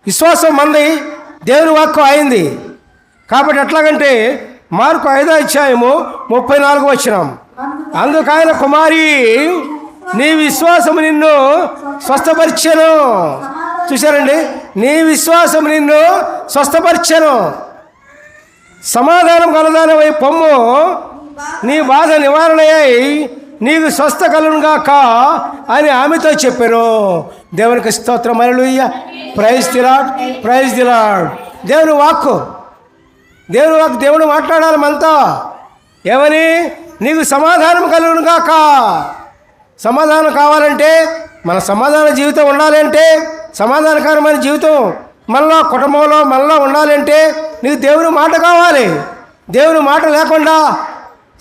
విశ్వాసం మంది, దేవుని వాక్కు అయింది. కాబట్టి ఎట్లాగంటే మార్కు 5:34 అందుకు ఆయన, కుమారి నీ విశ్వాసము నిన్ను స్వస్థపరిచెను. చూశారండి, నీ విశ్వాసం నిన్ను స్వస్థపరిచెను. సమాధానం కలదానమై పొమ్ము, నీ బాధ నివారణ అయి నీకు స్వస్థ కలుగునుగాక అని ఆమెతో చెప్పాను. దేవునికి స్తోత్రం, హల్లెలూయా, praise the lord, praise the lord. దేవుని వాక్కు దేవుడు మాట్లాడాలి మనతో. ఏమని? నీకు సమాధానం కలుగునుగాక. సమాధానం కావాలంటే, మన సమాధాన జీవితం ఉండాలంటే, సమాధానకరమైన జీవితం మనలో, కుటుంబంలో మనలో ఉండాలంటే నీకు దేవుని మాట కావాలి. దేవుని మాట లేకుండా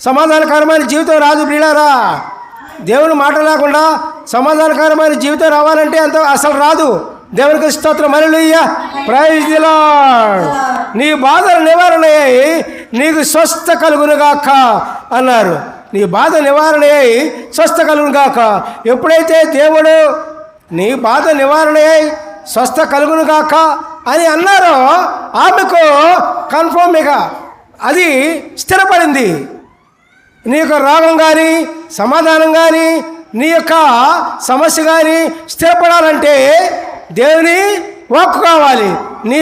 సమాధానకరమైన జీవితం రాదు ప్రియులారా. దేవుని మాట లేకుండా సమాధానకరమైన జీవితం రావాలంటే అంత అసలు రాదు. దేవునికి స్తోత్రం, హల్లెలూయా, ప్రైజ్ ది లార్డ్. నీ బాధలు నివారణ అయ్యి నీకు స్వస్థ కలుగునుగాక అన్నారు. నీ బాధ నివారణ అయ్యి స్వస్థ కలుగునుగాక. ఎప్పుడైతే దేవుడు నీ బాధ నివారణ అయ్యి స్వస్థ కలుగునుగాక అని అన్నారో ఆమెకు కన్ఫర్మ్గా అది స్థిరపడింది. నీ యొక్క రోగం కానీ, సమాధానం కానీ, నీ యొక్క సమస్య కానీ స్థిరపడాలంటే దేవుని వాక్కు కావాలి. నీ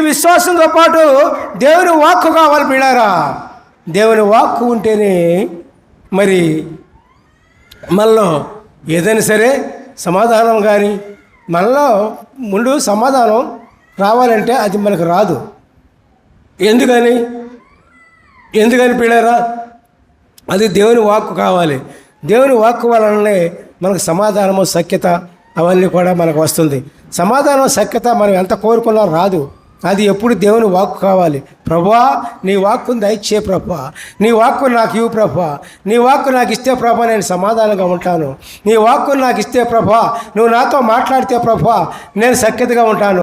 విశ్వాసంతో పాటు దేవుని వాక్కు కావాలి పిల్లారా. దేవుని వాక్కు ఉంటేనే మరి మనలో ఏదైనా సరే సమాధానం కానీ, మనలో ముందు సమాధానం రావాలంటే అది మనకు రాదు. ఎందుకని పిల్లారా? అది దేవుని వాక్కు కావాలి. దేవుని వాక్కు వలననే మనకు సమాధానము, సఖ్యత అవన్నీ కూడా మనకు వస్తుంది. సమాధానం, సఖ్యత మనం ఎంత కోరుకున్నా రాదు. అది ఎప్పుడు దేవుని వాక్కు కావాలి. ప్రభువా, నీ వాక్కును దయచే ప్రభువా, నీ వాక్కు నాకు ఇవ్వు ప్రభువా, నీ వాక్కు నాకు ఇస్తే ప్రభువా నేను సమాధానంగా ఉంటాను. నీ వాక్కును నాకు ఇస్తే ప్రభువా, నువ్వు నాతో మాట్లాడితే ప్రభువా నేను సఖ్యతగా ఉంటాను.